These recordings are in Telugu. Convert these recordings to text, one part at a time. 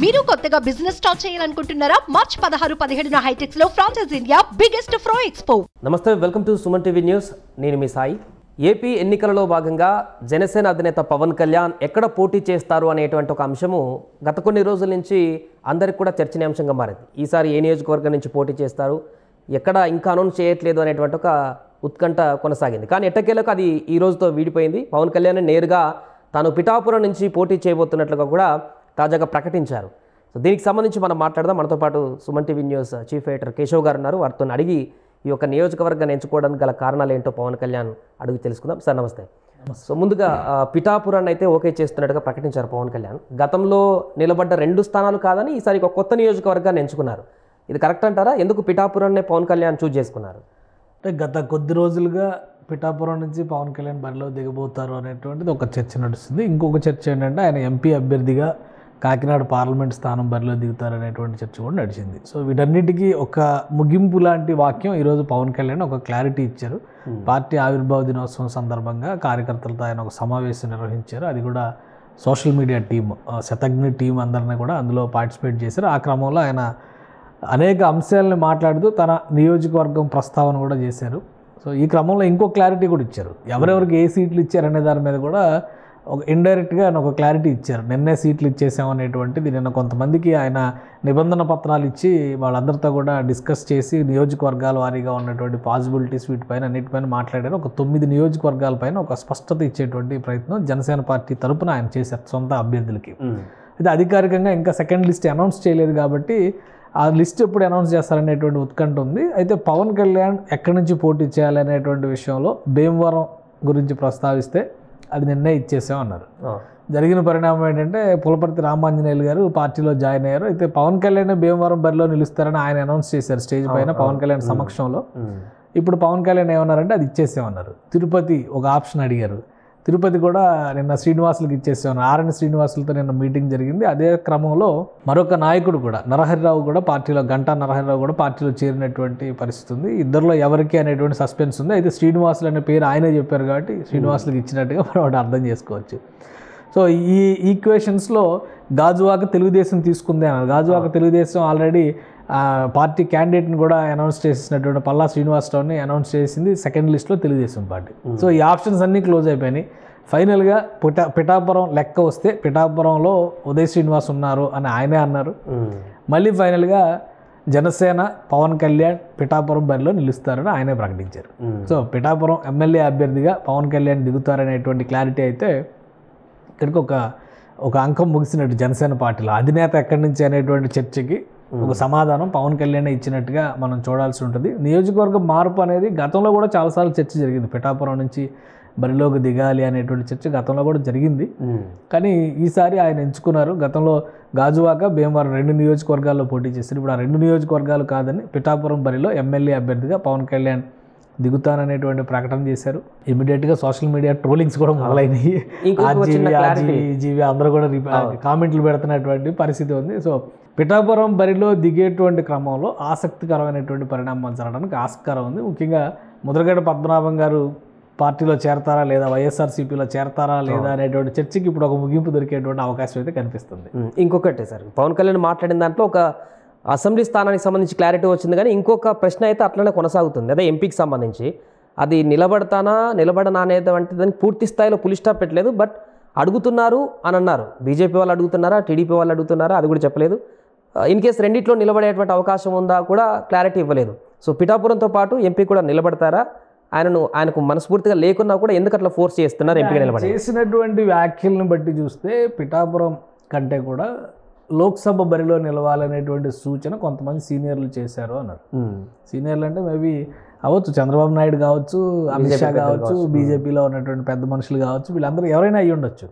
మీరు కొత్తగా బిజినెస్ స్టార్ట్ చేయాలనుకుంటున్నారా? మార్చ్ 16-17 హైటెక్స్ లో ఫ్రాన్సెస్ ఇండియా బిగ్గెస్ట్ ఫ్రో ఎక్స్పో. నమస్తే, welcome to Suman TV news. నేను మీ సాయి. ఏపీ ఎన్నికలలో భాగంగా జనసేన అధినేత పవన్ కళ్యాణ్ ఎక్కడ పోటీ చేస్తారు అనేటువంటి ఒక అంశము గత కొన్ని రోజుల నుంచి అందరికి కూడా చర్చనీయాంశంగా మారింది. ఈసారి ఏ నియోజకవర్గం నుంచి పోటీ చేస్తారు, ఎక్కడ ఇంకా అనౌన్స్ చేయట్లేదు అనేటువంటి ఒక ఉత్కంఠ కొనసాగింది. కానీ ఎట్టకేలకు అది ఈ రోజుతో వీడిపోయింది. పవన్ కళ్యాణ్ నేరుగా తాను పిఠాపురం నుంచి పోటీ చేయబోతున్నట్లుగా కూడా తాజాగా ప్రకటించారు. సో దీనికి సంబంధించి మనం మాట్లాడదాం. మనతో పాటు Suman TV news chief editor Keshav గారు ఉన్నారు. వారితో అడిగి ఈ యొక్క నియోజకవర్గాన్ని ఎంచుకోవడానికి గల కారణాలు ఏంటో పవన్ కళ్యాణ్ అడిగి తెలుసుకుందాం. సార్ నమస్తే. సో ముందుగా పిఠాపురాన్ని అయితే ఓకే చేస్తున్నట్టుగా ప్రకటించారు పవన్ కళ్యాణ్. గతంలో నిలబడ్డ 2 స్థానాలు కాదని ఈసారి ఒక కొత్త నియోజకవర్గాన్ని ఎంచుకున్నారు. ఇది కరెక్ట్ అంటారా? ఎందుకు పిఠాపురాన్నే పవన్ కళ్యాణ్ చూజ్ చేసుకున్నారు? అంటే గత కొద్ది రోజులుగా పిఠాపురం నుంచి పవన్ కళ్యాణ్ బరిలో దిగబోతారు అనేటువంటిది ఒక చర్చ నడుస్తుంది. ఇంకొక చర్చ ఏంటంటే ఆయన ఎంపీ అభ్యర్థిగా కాకినాడ పార్లమెంట్ స్థానం బరిలో దిగుతారు అనేటువంటి చర్చ కూడా నడిచింది. సో వీటన్నిటికీ ఒక ముగింపు లాంటి వాక్యం ఈరోజు పవన్ కళ్యాణ్ ఒక క్లారిటీ ఇచ్చారు. పార్టీ ఆవిర్భావ దినోత్సవం సందర్భంగా కార్యకర్తలతో ఆయన ఒక సమావేశం నిర్వహించారు. అది కూడా సోషల్ మీడియా టీమ్, శతఘ్ని టీం అందరినీ కూడా అందులో పార్టిసిపేట్ చేశారు. ఆ క్రమంలో ఆయన అనేక అంశాలని మాట్లాడుతూ తన నియోజకవర్గం ప్రస్తావన కూడా చేశారు. సో ఈ క్రమంలో ఇంకో క్లారిటీ కూడా ఇచ్చారు. ఎవరెవరికి ఏ సీట్లు ఇచ్చారనే దాని మీద కూడా ఒక ఇండైరెక్ట్గా ఆయన ఒక క్లారిటీ ఇచ్చారు. నిన్నే సీట్లు ఇచ్చేసామనేటువంటిది నిన్న కొంతమందికి ఆయన నిబంధన పత్రాలు ఇచ్చి వాళ్ళందరితో కూడా డిస్కస్ చేసి నియోజకవర్గాల వారీగా ఉన్నటువంటి పాసిబిలిటీస్ వీటిపైన అన్నిటిపైన మాట్లాడారు. ఒక 9 నియోజకవర్గాలపైన ఒక స్పష్టత ఇచ్చేటువంటి ప్రయత్నం జనసేన పార్టీ తరపున ఆయన చేశారు సొంత అభ్యర్థులకి. అయితే అధికారికంగా ఇంకా సెకండ్ లిస్ట్ అనౌన్స్ చేయలేదు కాబట్టి ఆ లిస్ట్ ఎప్పుడు అనౌన్స్ చేస్తారనేటువంటి ఉత్కంఠ ఉంది. అయితే పవన్ కళ్యాణ్ ఎక్కడి నుంచి పోటీ చేయాలనేటువంటి విషయంలో భీమవరం గురించి ప్రస్తావిస్తే అది నిన్నే ఇచ్చేసామన్నారు. జరిగిన పరిణామం ఏంటంటే పులపర్తి రామాంజనేయులు గారు పార్టీలో జాయిన్ అయ్యారు. అయితే పవన్ కళ్యాణ్ భీమవరం బరిలో నిలుస్తారని ఆయన అనౌన్స్ చేశారు స్టేజ్ పైన పవన్ కళ్యాణ్ సమక్షంలో. ఇప్పుడు పవన్ కళ్యాణ్ ఏమన్నారంటే అది ఇచ్చేసామన్నారు. తిరుపతి ఒక ఆప్షన్ అడిగారు. తిరుపతి కూడా నిన్న శ్రీనివాసులకు ఇచ్చేసామన్నారు. ఆర్ఎన్ శ్రీనివాసులతో నిన్న మీటింగ్ జరిగింది. అదే క్రమంలో మరొక నాయకుడు కూడా నరహరిరావు కూడా పార్టీలో, గంటా నరహరిరావు కూడా పార్టీలో చేరినటువంటి పరిస్థితి ఉంది. ఇద్దరిలో ఎవరికి అనేటువంటి సస్పెన్స్ ఉంది. అయితే శ్రీనివాసులు అనే పేరు ఆయనే చెప్పారు కాబట్టి శ్రీనివాసులకు ఇచ్చినట్టుగా మనం ఒకటి అర్థం చేసుకోవచ్చు. సో ఈ ఈక్వేషన్స్లో గాజువాక తెలుగుదేశం తీసుకుంది అన్నారు. గాజువాక తెలుగుదేశం ఆల్రెడీ పార్టీ క్యాండిడేట్ని కూడా అనౌన్స్ చేసినటువంటి పల్లా శ్రీనివాసరావుని అనౌన్స్ చేసింది సెకండ్ లిస్ట్లో తెలుగుదేశం పార్టీ. సో ఈ ఆప్షన్స్ అన్నీ క్లోజ్ అయిపోయినాయి. ఫైనల్గా పిఠాపురం లెక్క వస్తే పిఠాపురంలో ఉదయ్ శ్రీనివాస్ ఉన్నారు అని ఆయనే అన్నారు. మళ్ళీ ఫైనల్గా జనసేన పవన్ కళ్యాణ్ పిఠాపురం బరిలో నిలుస్తారని ఆయనే ప్రకటించారు. సో పిఠాపురం ఎమ్మెల్యే అభ్యర్థిగా పవన్ కళ్యాణ్ దిగుతారనేటువంటి క్లారిటీ అయితే ఇక్కడికి ఒక అంకం ముగిసినట్టు జనసేన పార్టీలో. అధినేత ఎక్కడి నుంచి అనేటువంటి చర్చకి ఒక సమాధానం పవన్ కళ్యాణ్ ఇచ్చినట్టుగా మనం చూడాల్సి ఉంటుంది. నియోజకవర్గం మార్పు అనేది గతంలో కూడా చాలాసార్లు చర్చ జరిగింది. పిఠాపురం నుంచి బరిలోకి దిగాలి అనేటువంటి చర్చ గతంలో కూడా జరిగింది. కానీ ఈసారి ఆయన ఎంచుకున్నారు. గతంలో గాజువాక, భీమవరం 2 నియోజకవర్గాల్లో పోటీ చేశారు. ఇప్పుడు ఆ 2 నియోజకవర్గాలు కాదని పిఠాపురం బరిలో ఎమ్మెల్యే అభ్యర్థిగా పవన్ కళ్యాణ్ దిగుతాననేటువంటి ప్రకటన చేశారు. ఇమీడియట్గా సోషల్ మీడియా ట్రోలింగ్స్ కూడా మొదలైనవి. జీవి అందరూ కూడా కామెంట్లు పెడుతున్నటువంటి పరిస్థితి ఉంది. సో పిఠాపురం బరిలో దిగేటువంటి క్రమంలో ఆసక్తికరమైనటువంటి పరిణామాలు జరగడానికి ఆస్కారం ఉంది. ముఖ్యంగా ముద్రగడ పద్మనాభం గారు పార్టీలో చేరతారా లేదా, వైఎస్ఆర్సీపీలో చేరతారా లేదా అనేటువంటి చర్చకి ఇప్పుడు ఒక ముగింపు దొరికేటువంటి అవకాశం అయితే కనిపిస్తుంది. ఇంకొకటి సార్, పవన్ కళ్యాణ్ మాట్లాడిన దాంట్లో ఒక అసెంబ్లీ స్థానానికి సంబంధించి క్లారిటీ వచ్చింది. కానీ ఇంకొక ప్రశ్న అయితే అట్లనే కొనసాగుతుంది. అదే ఎంపీకి సంబంధించి అది నిలబడనా అనేటువంటి దానికి పూర్తి స్థాయిలో పులి స్టాప్ పెట్టలేదు. బట్ అడుగుతున్నారు అని అన్నారు. బీజేపీ వాళ్ళు అడుగుతున్నారా, టీడీపీ వాళ్ళు అడుగుతున్నారా, అది కూడా చెప్పలేదు. ఇన్ కేసు రెండిట్లో నిలబడేటువంటి అవకాశం ఉందా కూడా క్లారిటీ ఇవ్వలేదు. సో పిఠాపురంతో పాటు ఎంపీ కూడా నిలబడతారా? ఆయనకు మనస్ఫూర్తిగా లేకున్నా కూడా ఎందుకు అట్లా ఫోర్స్ చేస్తున్నారు ఎంపీగా నిలబడి? చేసినటువంటి వ్యాఖ్యలను బట్టి చూస్తే పిఠాపురం కంటే కూడా లోక్సభ బరిలో నిలవాలనేటువంటి సూచన కొంతమంది సీనియర్లు చేశారు అన్నారు. సీనియర్లు అంటే మేబీ అవ్వచ్చు, చంద్రబాబు నాయుడు కావచ్చు, అమిత్ షా కావచ్చు, బీజేపీలో ఉన్నటువంటి పెద్ద మనుషులు కావచ్చు, వీళ్ళందరూ ఎవరైనా అయ్యి ఉండొచ్చు.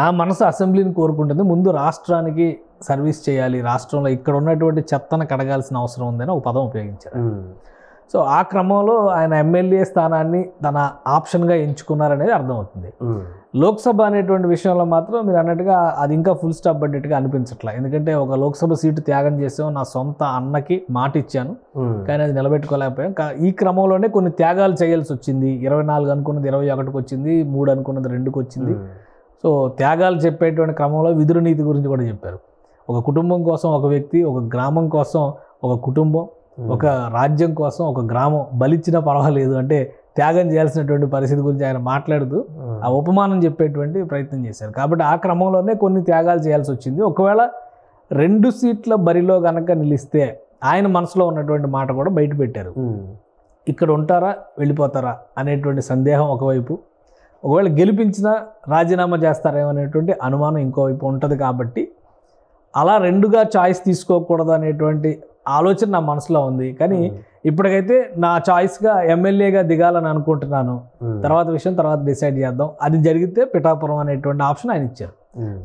నా మనసు అసెంబ్లీని కోరుకుంటుంది. ముందు రాష్ట్రానికి సర్వీస్ చేయాలి, రాష్ట్రంలో ఇక్కడ ఉన్నటువంటి చెత్తను కడగాల్సిన అవసరం ఉందని ఒక పదం ఉపయోగించారు. సో ఆ క్రమంలో ఆయన ఎమ్మెల్యే స్థానాన్ని తన ఆప్షన్గా ఎంచుకున్నారనేది అర్థమవుతుంది. లోక్సభ అనేటువంటి విషయంలో మాత్రం మీరు అన్నట్టుగా అది ఇంకా ఫుల్ స్టాప్ పడ్డట్టుగా అనిపించట్లా. ఎందుకంటే ఒక లోక్సభ సీటు త్యాగం చేసాం, నా సొంత అన్నకి మాట ఇచ్చాను, కానీ అది నిలబెట్టుకోలేకపోయాం. ఈ క్రమంలోనే కొన్ని త్యాగాలు చేయాల్సి వచ్చింది. 24 అనుకున్నది 21కి వచ్చింది, 3 అనుకున్నది 2కి వచ్చింది. సో త్యాగాలు చెప్పేటువంటి క్రమంలో విదురు నీతి గురించి కూడా చెప్పారు. ఒక కుటుంబం కోసం ఒక వ్యక్తి, ఒక గ్రామం కోసం ఒక కుటుంబం, ఒక రాజ్యం కోసం ఒక గ్రామం బలిచ్చినా పర్వాలేదు అంటే త్యాగం చేయాల్సినటువంటి పరిస్థితి గురించి ఆయన మాట్లాడుతూ ఆ ఉపమానం చెప్పేటువంటి ప్రయత్నం చేశారు. కాబట్టి ఆ క్రమంలోనే కొన్ని త్యాగాలు చేయాల్సి వచ్చింది. ఒకవేళ 2 సీట్ల బరిలో కనుక నిలిస్తే ఆయన మనసులో ఉన్నటువంటి మాట కూడా బయట పెట్టారు. ఇక్కడ ఉంటారా వెళ్ళిపోతారా అనేటువంటి సందేహం ఒకవైపు, ఒకవేళ గెలిపించినా రాజీనామా చేస్తారేమో అనేటువంటి అనుమానం ఇంకోవైపు ఉంటుంది. కాబట్టి అలా 2గా చాయిస్ తీసుకోకూడదు అనేటువంటి ఆలోచన నా మనసులో ఉంది. కానీ ఇప్పటికైతే నా చాయిస్గా ఎమ్మెల్యేగా దిగాలని అనుకుంటున్నాను, తర్వాత విషయం తర్వాత డిసైడ్ చేద్దాం, అది జరిగితే పిఠాపురం అనేటువంటి ఆప్షన్ ఆయన ఇచ్చారు.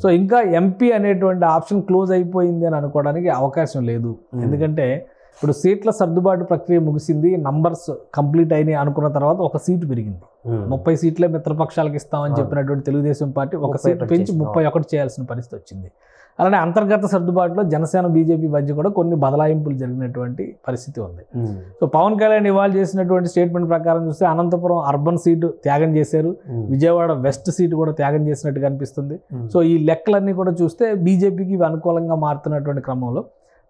సో ఇంకా ఎంపీ అనేటువంటి ఆప్షన్ క్లోజ్ అయిపోయింది అని అనుకోవడానికి అవకాశం లేదు. ఎందుకంటే ఇప్పుడు సీట్ల సర్దుబాటు ప్రక్రియ ముగిసింది, నంబర్స్ కంప్లీట్ అయినాయి అనుకున్న తర్వాత ఒక సీటు పెరిగింది. 30 సీట్లే మిత్రపక్షాలకు ఇస్తామని చెప్పినటువంటి తెలుగుదేశం పార్టీ ఒక సీటు పెంచి 31 చేయాల్సిన పరిస్థితి వచ్చింది. అలానే అంతర్గత సర్దుబాటులో జనసేన బీజేపీ మధ్య కూడా కొన్ని బదలాయింపులు జరిగినటువంటి పరిస్థితి ఉంది. సో పవన్ కళ్యాణ్ ఇవాళ చేసినటువంటి స్టేట్మెంట్ ప్రకారం చూస్తే అనంతపురం అర్బన్ సీటు త్యాగం చేశారు, విజయవాడ వెస్ట్ సీటు కూడా త్యాగం చేసినట్టు కనిపిస్తుంది. సో ఈ లెక్కలన్నీ కూడా చూస్తే బీజేపీకి ఇవి అనుకూలంగా మారుతున్నటువంటి క్రమంలో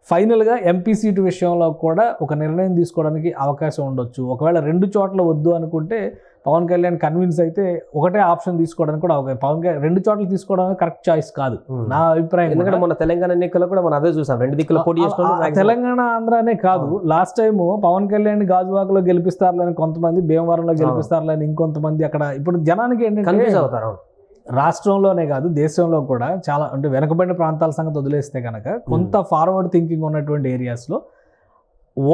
ఫైనల్గా ఎంపీ సీటు విషయంలో కూడా ఒక నిర్ణయం తీసుకోవడానికి అవకాశం ఉండొచ్చు. ఒకవేళ 2 చోట్ల వద్దు అనుకుంటే పవన్ కళ్యాణ్ కన్విన్స్ అయితే ఒకటే ఆప్షన్ తీసుకోవడానికి కూడా అవకాశం. పవన్ కళ్యాణ్ 2 చోట్ల తీసుకోవడానికి కరెక్ట్ చాయిస్ కాదు నా అభిప్రాయం. ఎందుకంటే మన తెలంగాణ ఎన్నికల్లో కూడా మనం అదే చూసాం, 2 దిక్కుల పోటీ చేసిన తెలంగాణ ఆంధ్రానే కాదు, లాస్ట్ టైం పవన్ కళ్యాణ్ గాజువాకలో గెలిపిస్తారులని కొంతమంది, భీమవరంలో గెలిపిస్తారులని ఇంకొంతమంది. అక్కడ ఇప్పుడు జనానికి ఏంటంటే కన్ఫ్యూజ్ అవుతారు. రాష్ట్రంలోనే కాదు దేశంలో కూడా చాలా అంటే వెనకబడిన ప్రాంతాల సంగతి వదిలేస్తే కనుక కొంత ఫార్వర్డ్ థింకింగ్ ఉన్నటువంటి ఏరియాస్లో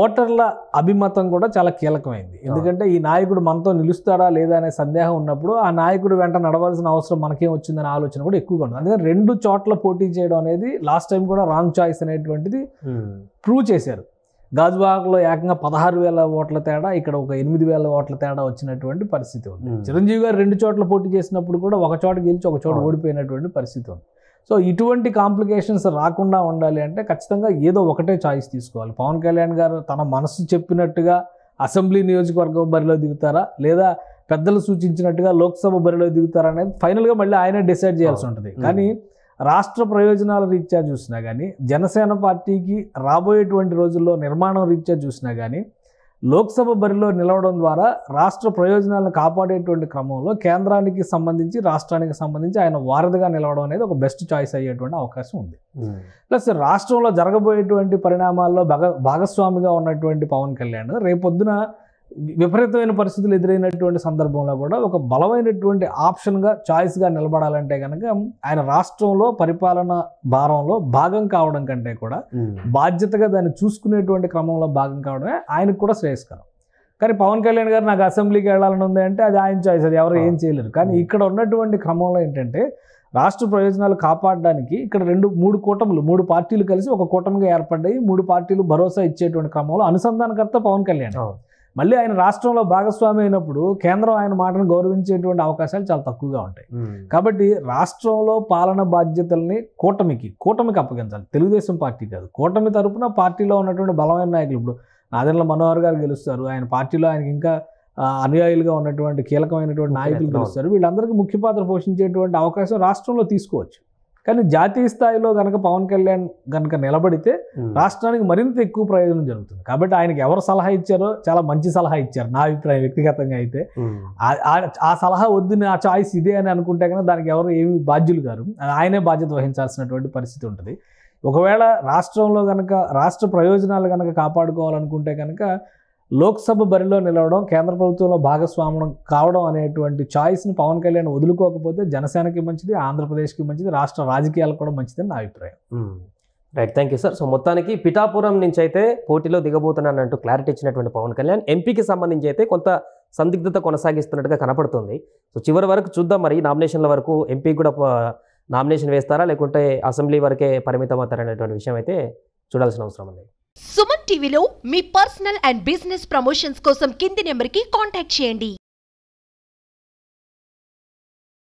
ఓటర్ల అభిమతం కూడా చాలా కీలకమైంది. ఎందుకంటే ఈ నాయకుడు మనతో నిలుస్తాడా లేదా అనే సందేహం ఉన్నప్పుడు ఆ నాయకుడు వెంట నడవాల్సిన అవసరం మనకేం వచ్చిందనే ఆలోచన కూడా ఎక్కువగా ఉంటుంది. అందుకని 2 చోట్ల పోటీ చేయడం అనేది లాస్ట్ టైం కూడా రాంగ్ చాయిస్ అనేటువంటిది ప్రూవ్ చేశారు. గాజువాకలో ఏకంగా 16,000 ఓట్ల తేడా, ఇక్కడ ఒక 8,000 ఓట్ల తేడా వచ్చినటువంటి పరిస్థితి ఉంది. చిరంజీవి గారు 2 చోట్ల పోటీ చేసినప్పుడు కూడా ఒక చోట గెలిచి ఒక చోట ఓడిపోయినటువంటి పరిస్థితి ఉంది. సో ఇటువంటి కాంప్లికేషన్స్ రాకుండా ఉండాలి అంటే ఖచ్చితంగా ఏదో ఒకటే చాయిస్ తీసుకోవాలి. పవన్ కళ్యాణ్ గారు తన మనసు చెప్పినట్టుగా అసెంబ్లీ నియోజకవర్గం బరిలో దిగుతారా, లేదా పెద్దలు సూచించినట్టుగా లోక్సభ బరిలో దిగుతారా అనేది ఫైనల్గా మళ్ళీ ఆయనే డిసైడ్ చేయాల్సి ఉంటుంది. కానీ రాష్ట్ర ప్రయోజనాల రీత్యా చూసినా కానీ, జనసేన పార్టీకి రాబోయేటువంటి రోజుల్లో నిర్మాణం రీత్యా చూసినా కానీ, లోక్సభ బరిలో నిలవడం ద్వారా రాష్ట్ర ప్రయోజనాలను కాపాడేటువంటి క్రమంలో కేంద్రానికి సంబంధించి రాష్ట్రానికి సంబంధించి ఆయన వారధిగా నిలవడం అనేది ఒక బెస్ట్ చాయిస్ అయ్యేటువంటి అవకాశం ఉంది. ప్లస్ రాష్ట్రంలో జరగబోయేటువంటి పరిణామాల్లో భాగస్వామిగా ఉన్నటువంటి పవన్ కళ్యాణ్ రేపొద్దున విపరీతమైన పరిస్థితులు ఎదురైనటువంటి సందర్భంలో కూడా ఒక బలమైనటువంటి ఆప్షన్గా చాయిస్గా నిలబడాలంటే కనుక ఆయన రాష్ట్రంలో పరిపాలన భారంలో భాగం కావడం కంటే కూడా బాధ్యతగా దాన్ని చూసుకునేటువంటి క్రమంలో భాగం కావడమే ఆయనకు కూడా శ్రేయస్కరం. కానీ పవన్ కళ్యాణ్ గారు నాకు అసెంబ్లీకి వెళ్ళాలని ఉంది అంటే అది ఆయన చాయిస్, అది ఎవరు ఏం చేయలేరు. కానీ ఇక్కడ ఉన్నటువంటి క్రమంలో ఏంటంటే రాష్ట్ర ప్రయోజనాలు కాపాడడానికి ఇక్కడ 2-3 కూటములు, 3 పార్టీలు కలిసి ఒక కూటమిగా ఏర్పడ్డాయి. 3 పార్టీలు భరోసా ఇచ్చేటువంటి క్రమంలో అనుసంధానకర్త పవన్ కళ్యాణ్. మళ్ళీ ఆయన రాష్ట్రంలో భాగస్వామి అయినప్పుడు కేంద్రం ఆయన మాటను గౌరవించేటువంటి అవకాశాలు చాలా తక్కువగా ఉంటాయి. కాబట్టి రాష్ట్రంలో పాలన బాధ్యతల్ని కూటమికి అప్పగించాలి, తెలుగుదేశం పార్టీ కాదు. కూటమి తరపున పార్టీలో ఉన్నటువంటి బలమైన నాయకులు, ఇప్పుడు నాదెండ్ల మనోహర్ గారు గెలుస్తారు, ఆయన పార్టీలో ఆయనకి ఇంకా అనుయాయులుగా ఉన్నటువంటి కీలకమైనటువంటి నాయకులు గెలుస్తారు. వీళ్ళందరికీ ముఖ్య పాత్ర పోషించేటువంటి అవకాశం రాష్ట్రంలో తీసుకోవచ్చు. కానీ జాతీయ స్థాయిలో కనుక పవన్ కళ్యాణ్ కనుక నిలబడితే రాష్ట్రానికి మరింత ఎక్కువ ప్రయోజనం జరుగుతుంది. కాబట్టి ఆయనకి ఎవరు సలహా ఇచ్చారో చాలా మంచి సలహా ఇచ్చారు నా అభిప్రాయం వ్యక్తిగతంగా అయితే. ఆ సలహా వద్దు, నా చాయిస్ ఇదే అని అనుకుంటే కనుక దానికి ఎవరు ఏమి బాధ్యులు గారు, ఆయనే బాధ్యత వహించాల్సినటువంటి పరిస్థితి ఉంటుంది. ఒకవేళ రాష్ట్రంలో కనుక రాష్ట్ర ప్రయోజనాలు కనుక కాపాడుకోవాలనుకుంటే కనుక లోక్సభ బరిలో నిలవడం, కేంద్ర ప్రభుత్వంలో భాగస్వామ్యం కావడం అనేటువంటి చాయిస్ని పవన్ కళ్యాణ్ వదులుకోకపోతే జనసేనకి మంచిది, ఆంధ్రప్రదేశ్కి మంచిది, రాష్ట్ర రాజకీయాలకు కూడా మంచిదని నా అభిప్రాయం. Right, thank you sir. So మొత్తానికి పిఠాపురం నుంచి అయితే పోటీలో దిగబోతున్నానంటూ క్లారిటీ ఇచ్చినటువంటి పవన్ కళ్యాణ్ ఎంపీకి సంబంధించి అయితే కొంత సందిగ్ధత కొనసాగిస్తున్నట్టుగా కనపడుతుంది. సో చివరి వరకు చూద్దాం, మరి నామినేషన్ల వరకు ఎంపీ కూడా నామినేషన్ వేస్తారా లేకుంటే అసెంబ్లీ వరకే పరిమితం అవుతారనేటువంటి విషయం అయితే చూడాల్సిన అవసరం ఉంది. సుమన్ టీవీలో మీ పర్సనల్ అండ్ బిజినెస్ ప్రమోషన్స్ కోసం కింది నెంబర్కి కాంటాక్ట్ చేయండి.